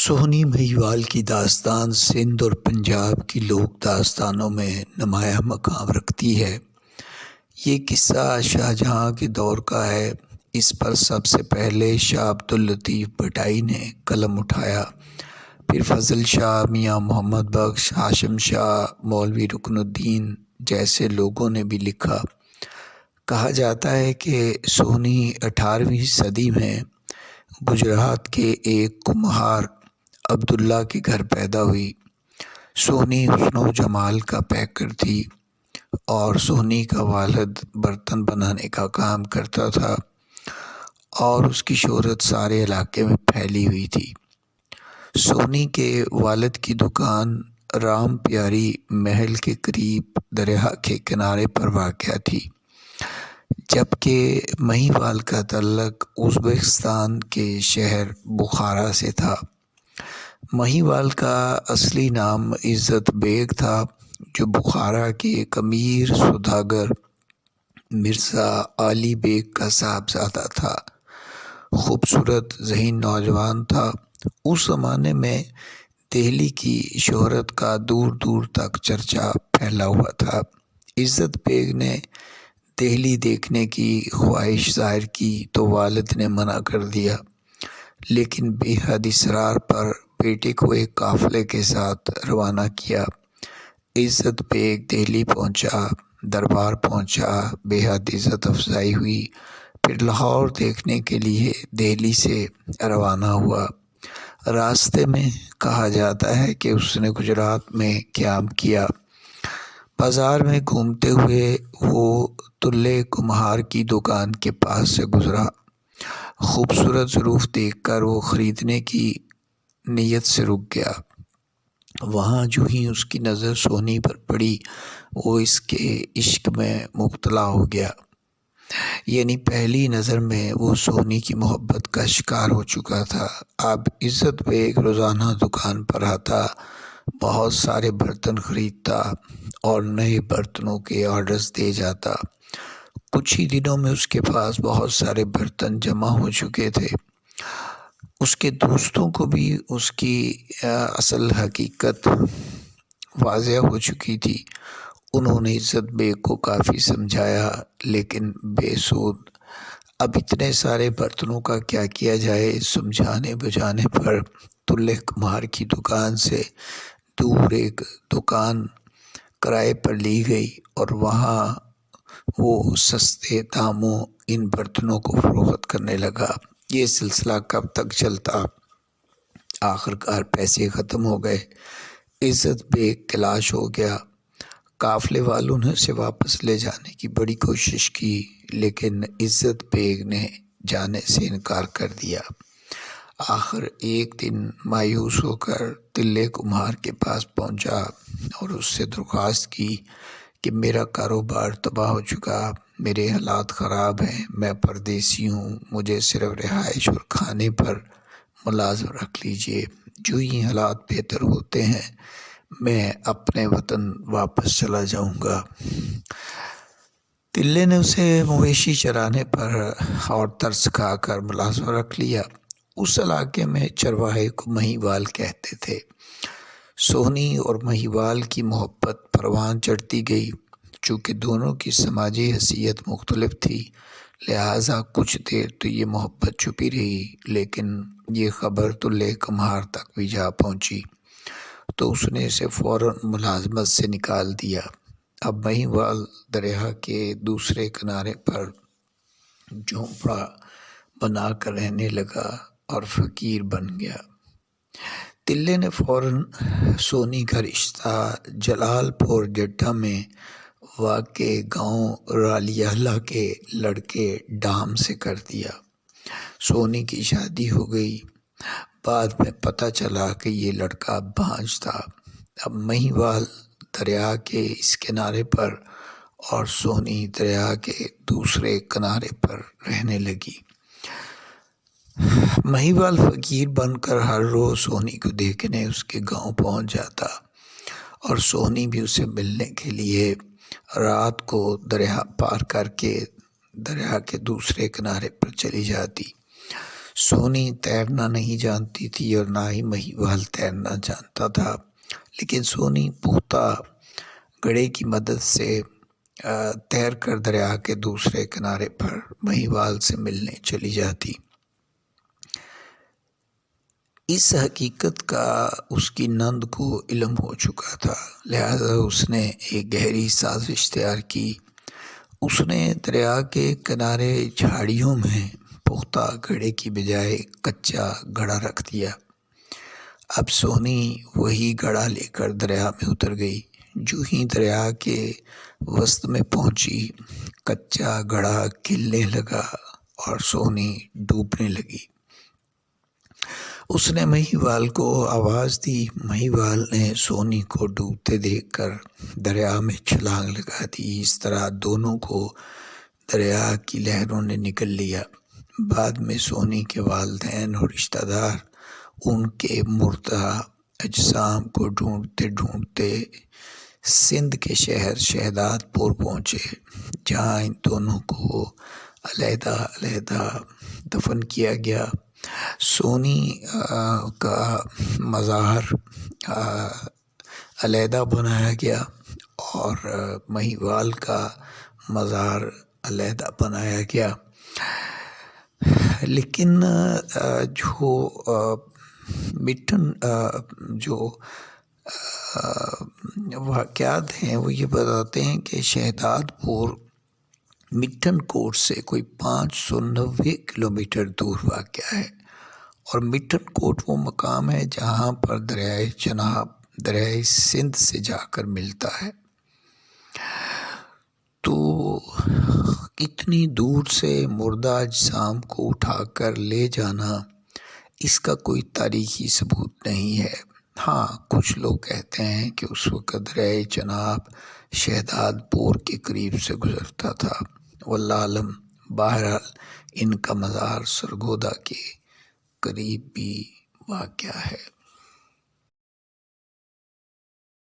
سونی مہیوال کی داستان سندھ اور پنجاب کی لوک داستانوں میں نمایاں مقام رکھتی ہے۔ یہ قصہ شاہجہاں کے دور کا ہے۔ اس پر سب سے پہلے شاہ عبداللطیف بھٹائی نے قلم اٹھایا، پھر فضل شاہ، میاں محمد بخش، ہاشم شاہ، مولوی رکن الدین جیسے لوگوں نے بھی لکھا۔ کہا جاتا ہے کہ سونی 18ویں صدی میں گجرات کے ایک کمہار عبداللہ کے گھر پیدا ہوئی۔ سونی حسن و جمال کا پیکر تھی اور سونی کا والد برتن بنانے کا کام کرتا تھا اور اس کی شہرت سارے علاقے میں پھیلی ہوئی تھی۔ سونی کے والد کی دکان رام پیاری محل کے قریب دریا کے کنارے پر واقع تھی، جبکہ مہیوال کا تعلق ازبکستان کے شہر بخارا سے تھا۔ مہیوال کا اصلی نام عزت بیگ تھا، جو بخارا کے ایک امیر سوداگر مرزا علی بیگ کا صاحبزادہ تھا۔ خوبصورت ذہین نوجوان تھا۔ اس زمانے میں دہلی کی شہرت کا دور دور تک چرچا پھیلا ہوا تھا۔ عزت بیگ نے دہلی دیکھنے کی خواہش ظاہر کی تو والد نے منع کر دیا، لیکن بے حد اصرار پر بیٹے کو ایک قافلے کے ساتھ روانہ کیا۔ عزت بیگ دہلی پہنچا، دربار پہنچا، بے حد عزت افزائی ہوئی، پھر لاہور دیکھنے کے لیے دہلی سے روانہ ہوا۔ راستے میں کہا جاتا ہے کہ اس نے گجرات میں قیام کیا۔ بازار میں گھومتے ہوئے وہ تلے کمہار کی دکان کے پاس سے گزرا۔ خوبصورت ظروف دیکھ کر وہ خریدنے کی نیت سے رک گیا۔ وہاں جو ہی اس کی نظر سونی پر پڑی، وہ اس کے عشق میں مبتلا ہو گیا۔ یعنی پہلی نظر میں وہ سونی کی محبت کا شکار ہو چکا تھا۔ اب عزت بیگ روزانہ دکان پر آتا، بہت سارے برتن خریدتا اور نئے برتنوں کے آرڈرز دے جاتا۔ کچھ ہی دنوں میں اس کے پاس بہت سارے برتن جمع ہو چکے تھے۔ اس کے دوستوں کو بھی اس کی اصل حقیقت واضح ہو چکی تھی۔ انہوں نے عزت بیگ کو کافی سمجھایا، لیکن بے سود۔ اب اتنے سارے برتنوں کا کیا کیا جائے؟ سمجھانے بجھانے پر تلے کمہار کی دکان سے دور ایک دکان کرائے پر لی گئی اور وہاں وہ سستے داموں ان برتنوں کو فروخت کرنے لگا۔ یہ سلسلہ کب تک چلتا؟ آخرکار پیسے ختم ہو گئے۔ عزت بیگ تلاش ہو گیا۔ قافلے والوں نے اسے واپس لے جانے کی بڑی کوشش کی، لیکن عزت بیگ نے جانے سے انکار کر دیا۔ آخر ایک دن مایوس ہو کر تلے کمہار کے پاس پہنچا اور اس سے درخواست کی کہ میرا کاروبار تباہ ہو چکا، میرے حالات خراب ہیں، میں پردیسی ہوں، مجھے صرف رہائش اور کھانے پر ملازم رکھ لیجئے۔ جو ہی حالات بہتر ہوتے ہیں میں اپنے وطن واپس چلا جاؤں گا۔ تلے نے اسے مویشی چرانے پر اور ترس کھا کر ملازم رکھ لیا۔ اس علاقے میں چرواہے کو مہیوال کہتے تھے۔ سونی اور مہیوال کی محبت پروان چڑھتی گئی۔ چونکہ دونوں کی سماجی حیثیت مختلف تھی، لہٰذا کچھ دیر تو یہ محبت چھپی رہی، لیکن یہ خبر تلے کمہار تک بھی جا پہنچی تو اس نے اسے فوراً ملازمت سے نکال دیا۔ اب مہیوال دریا کے دوسرے کنارے پر جھونپڑا بنا کر رہنے لگا اور فقیر بن گیا۔ تلے نے فوراً سونی کا رشتہ جلال پور جٹھا میں واقع گاؤں رالیالہ کے لڑکے ڈام سے کر دیا۔ سونی کی شادی ہو گئی۔ بعد میں پتہ چلا کہ یہ لڑکا بانجھ تھا۔ اب مہیوال دریا کے اس کنارے پر اور سونی دریا کے دوسرے کنارے پر رہنے لگی۔ مہیوال فقیر بن کر ہر روز سونی کو دیکھنے اس کے گاؤں پہنچ جاتا اور سونی بھی اسے ملنے کے لیے رات کو دریا پار کر کے دریا کے دوسرے کنارے پر چلی جاتی۔ سونی تیرنا نہیں جانتی تھی اور نہ ہی مہیوال تیرنا جانتا تھا، لیکن سونی پختہ گڑھے کی مدد سے تیر کر دریا کے دوسرے کنارے پر مہیوال سے ملنے چلی جاتی۔ اس حقیقت کا اس کی نند کو علم ہو چکا تھا، لہذا اس نے ایک گہری سازش تیار کی۔ اس نے دریا کے کنارے جھاڑیوں میں پختہ گڑھے کی بجائے کچا گڑھا رکھ دیا۔ اب سونی وہی گڑھا لے کر دریا میں اتر گئی۔ جو ہی دریا کے وسط میں پہنچی، کچا گڑھا کھلنے لگا اور سونی ڈوبنے لگی۔ اس نے مہیوال کو آواز دی۔ مہیوال نے سونی کو ڈوبتے دیکھ کر دریا میں چھلانگ لگا دی۔ اس طرح دونوں کو دریا کی لہروں نے نگل لیا۔ بعد میں سونی کے والدین اور رشتہ دار ان کے مردہ اجسام کو ڈھونڈتے ڈھونڈتے سندھ کے شہر شہداد پور پہنچے، جہاں ان دونوں کو علیحدہ علیحدہ دفن کیا گیا۔ سونی کا مزار علیحدہ بنایا گیا اور مہیوال کا مزار علیحدہ بنایا گیا، لیکن جو مٹن جو واقعات ہیں وہ یہ بتاتے ہیں کہ شہداد پور مٹن کوٹ سے کوئی 590 کلومیٹر دور واقع ہے، اور مٹن کوٹ وہ مقام ہے جہاں پر دریائے چناب دریائے سندھ سے جا کر ملتا ہے۔ تو اتنی دور سے مردہ اجسام کو اٹھا کر لے جانا، اس کا کوئی تاریخی ثبوت نہیں ہے۔ ہاں، کچھ لوگ کہتے ہیں کہ اس وقت دریائے چناب شہداد پور کے قریب سے گزرتا تھا، واللہ عالم۔ بہرحال ان کا مزار سرگودا کے قریب بھی واقع ہے۔